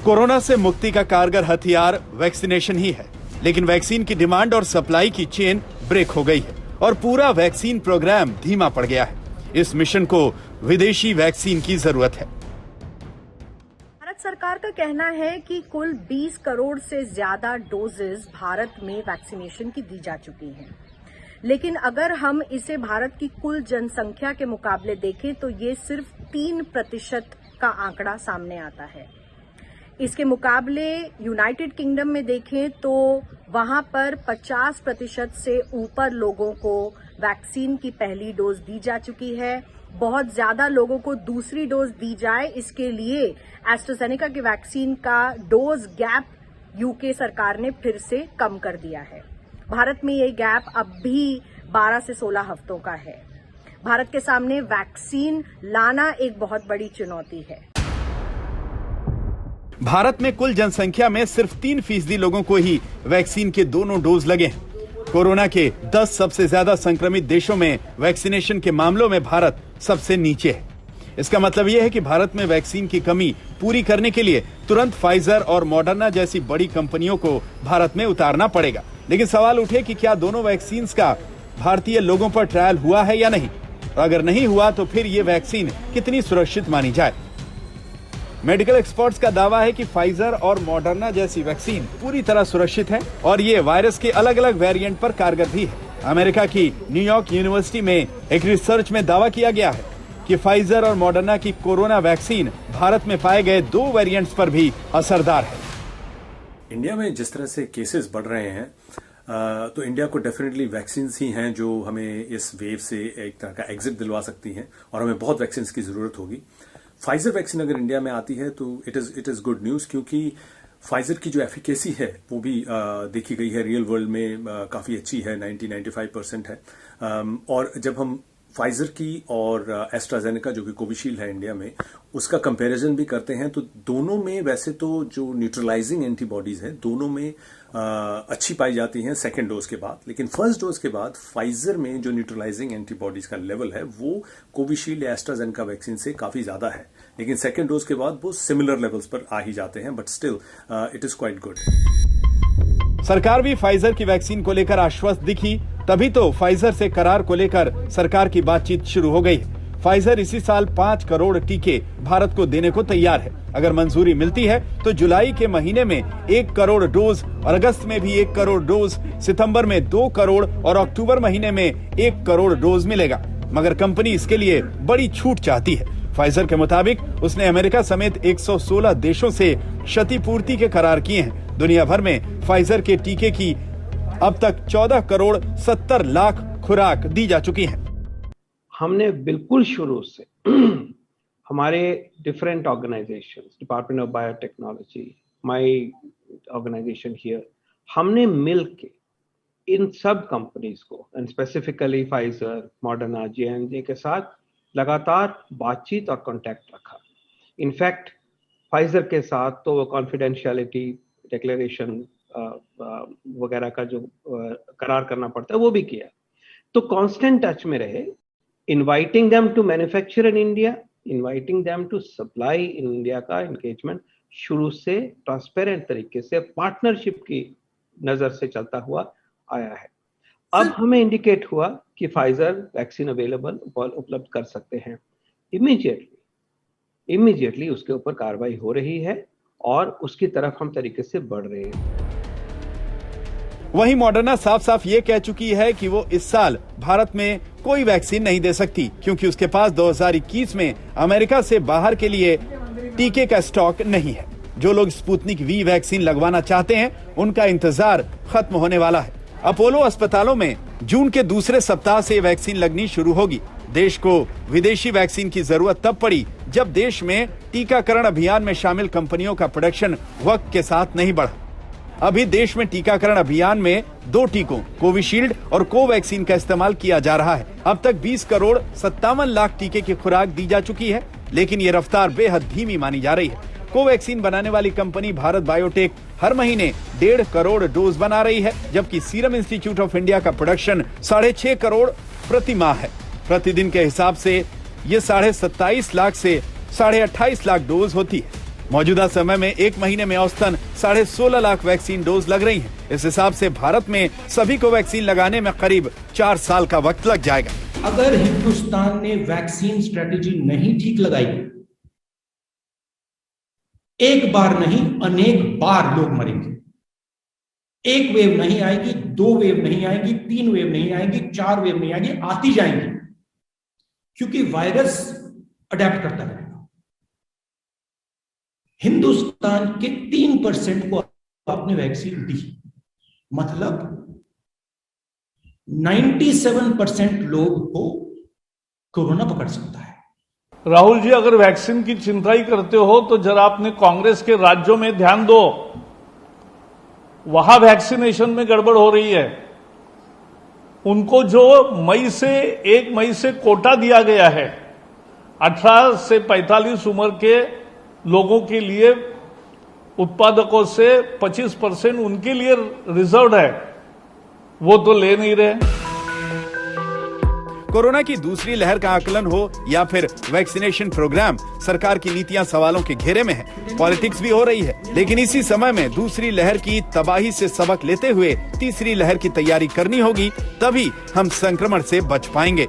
Corona से मुक्ति का कारगर हथियार वैक्सीनेशन ही है, लेकिन वैक्सीन की डिमांड और सप्लाई की चेन ब्रेक हो गई है और पूरा वैक्सीन प्रोग्राम धीमा पड़ गया है। इस मिशन को विदेशी वैक्सीन की जरूरत है। भारत सरकार का कहना है कि कुल 20 करोड़ से ज्यादा डोजेज भारत में वैक्सीनेशन की दी जा चुकी हैं, लेकिन अगर हम इसे भारत की कुल जनसंख्या के मुकाबले देखें तो ये सिर्फ 3% का आंकड़ा सामने आता है। इसके मुकाबले यूनाइटेड किंगडम में देखें तो वहां पर 50% से ऊपर लोगों को वैक्सीन की पहली डोज दी जा चुकी है। बहुत ज्यादा लोगों को दूसरी डोज दी जाए, इसके लिए एस्ट्राजेनेका की वैक्सीन का डोज गैप यूके सरकार ने फिर से कम कर दिया है। भारत में ये गैप अब भी 12 से 16 हफ्तों का है। भारत के सामने वैक्सीन लाना एक बहुत बड़ी चुनौती है। भारत में कुल जनसंख्या में सिर्फ 3% लोगों को ही वैक्सीन के दोनों डोज लगे हैं। कोरोना के 10 सबसे ज्यादा संक्रमित देशों में वैक्सीनेशन के मामलों में भारत सबसे नीचे है। इसका मतलब यह है कि भारत में वैक्सीन की कमी पूरी करने के लिए तुरंत फाइजर और मॉडर्ना जैसी बड़ी कंपनियों को भारत में उतारना पड़ेगा। लेकिन सवाल उठे कि क्या दोनों वैक्सीन का भारतीय लोगों पर ट्रायल हुआ है या नहीं, और अगर नहीं हुआ तो फिर ये वैक्सीन कितनी सुरक्षित मानी जाए। मेडिकल एक्सपर्ट्स का दावा है कि फाइजर और मॉडर्ना जैसी वैक्सीन पूरी तरह सुरक्षित है और ये वायरस के अलग अलग वेरिएंट पर कारगर भी है। अमेरिका की न्यूयॉर्क यूनिवर्सिटी में एक रिसर्च में दावा किया गया है कि फाइजर और मॉडर्ना की कोरोना वैक्सीन भारत में पाए गए 2 वेरिएंट्स पर भी असरदार है। इंडिया में जिस तरह से केसेस बढ़ रहे हैं तो इंडिया को डेफिनेटली वैक्सीन ही हैं जो हमें इस वेव से एक तरह का एग्जिट दिलवा सकती हैं और हमें बहुत वैक्सीन की जरूरत होगी। फाइजर वैक्सीन अगर इंडिया में आती है तो इट इज गुड न्यूज, क्योंकि फाइजर की जो एफिकेसी है वो भी देखी गई है रियल वर्ल्ड में काफी अच्छी है, 90-95% है। और जब हम फाइजर की और एस्ट्राजेनेका जो कि कोविशील्ड है इंडिया में, उसका कंपैरिजन भी करते हैं तो दोनों में वैसे तो जो न्यूट्रलाइजिंग एंटीबॉडीज है दोनों में अच्छी पाई जाती हैं सेकेंड डोज के बाद, लेकिन फर्स्ट डोज के बाद फाइजर में जो न्यूट्रलाइजिंग एंटीबॉडीज का लेवल है वो कोविशील्ड या एस्ट्राजेनेका वैक्सीन से काफी ज्यादा है, लेकिन सेकेंड डोज के बाद वो सिमिलर लेवल्स पर आ ही जाते हैं, but still it is quite good. सरकार भी फाइजर की वैक्सीन को लेकर आश्वस्त दिखी, तभी तो फाइजर से करार को लेकर सरकार की बातचीत शुरू हो गई है। फाइजर इसी साल 5 करोड़ टीके भारत को देने को तैयार है। अगर मंजूरी मिलती है तो जुलाई के महीने में 1 करोड़ डोज और अगस्त में भी 1 करोड़ डोज, सितंबर में 2 करोड़ और अक्टूबर महीने में 1 करोड़ डोज मिलेगा। मगर कंपनी इसके लिए बड़ी छूट चाहती है। फाइजर के मुताबिक उसने अमेरिका समेत 116 देशों से क्षतिपूर्ति के करार किए हैं। दुनिया भर में फाइजर के टीके की अब तक 14 करोड़ 70 लाख खुराक दी जा चुकी हैं। हमने बिल्कुल शुरू से हमारे different organisations, department of biotechnology, my organisation here, हमने मिलके इन सब कंपनीज को and specifically Pfizer, Moderna, J&J के साथ लगातार बातचीत और कांटेक्ट रखा। इनफैक्ट फाइजर के साथ तो वो कॉन्फिडेंशियलिटी डिक्लेरेशन वगैरह का जो करार करना पड़ता है वो भी किया। तो कांस्टेंट टच में रहे, inviting them to manufacture in India, inviting them to supply in India का एंगेजमेंट शुरू से ट्रांसपेरेंट तरीके से पार्टनरशिप की नजर से चलता हुआ आया है। अब हमें इंडिकेट हुआ कि फाइजर वैक्सीन अवेलेबल उपलब्ध कर सकते हैं। इमीडिएटली उसके ऊपर कार्रवाई हो रही है और उसकी तरफ हम तरीके से बढ़ रहे हैं। वहीं मॉडर्ना साफ साफ ये कह चुकी है कि वो इस साल भारत में कोई वैक्सीन नहीं दे सकती, क्योंकि उसके पास 2021 में अमेरिका से बाहर के लिए टीके का स्टॉक नहीं है। जो लोग स्पुतनिक वी वैक्सीन लगवाना चाहते हैं उनका इंतजार खत्म होने वाला है। अपोलो अस्पतालों में जून के दूसरे सप्ताह से वैक्सीन लगनी शुरू होगी। देश को विदेशी वैक्सीन की जरूरत तब पड़ी जब देश में टीकाकरण अभियान में शामिल कंपनियों का प्रोडक्शन वक्त के साथ नहीं बढ़ा। अभी देश में टीकाकरण अभियान में 2 टीकों कोविशील्ड और कोवैक्सीन का इस्तेमाल किया जा रहा है। अब तक 20 करोड़ 57 लाख टीके की खुराक दी जा चुकी है, लेकिन ये रफ्तार बेहद धीमी मानी जा रही है। कोवैक्सीन बनाने वाली कंपनी भारत बायोटेक हर महीने 1.5 करोड़ डोज बना रही है, जबकि सीरम इंस्टीट्यूट ऑफ इंडिया का प्रोडक्शन 6.5 करोड़ प्रति माह है। प्रतिदिन के हिसाब से ये 27.5 लाख से 28.5 लाख डोज होती है। मौजूदा समय में एक महीने में औसतन 16.5 लाख वैक्सीन डोज लग रही हैं। इस हिसाब से भारत में सभी को वैक्सीन लगाने में करीब 4 साल का वक्त लग जाएगा। अगर हिंदुस्तान ने वैक्सीन स्ट्रेटेजी नहीं ठीक लगाई, एक बार नहीं अनेक बार लोग मरेंगे। एक वेव नहीं आएगी, 2 वेव नहीं आएगी, 3 वेव नहीं आएगी, 4 वेव नहीं आएगी, आती जाएंगी, क्योंकि वायरस अडेप्ट करता रहेगा। हिंदुस्तान के 3% को आपने वैक्सीन दी, मतलब 97% लोग को कोरोना पकड़ सकता है। राहुल जी, अगर वैक्सीन की चिंता ही करते हो तो जरा अपने कांग्रेस के राज्यों में ध्यान दो, वहां वैक्सीनेशन में गड़बड़ हो रही है। उनको जो 1 मई से कोटा दिया गया है, 18 से 45 उम्र के लोगों के लिए उत्पादकों से 25% उनके लिए रिजर्व है, वो तो ले नहीं रहे। कोरोना की दूसरी लहर का आकलन हो या फिर वैक्सीनेशन प्रोग्राम, सरकार की नीतियां सवालों के घेरे में है। पॉलिटिक्स भी हो रही है, लेकिन इसी समय में दूसरी लहर की तबाही से सबक लेते हुए तीसरी लहर की तैयारी करनी होगी, तभी हम संक्रमण से बच पाएंगे।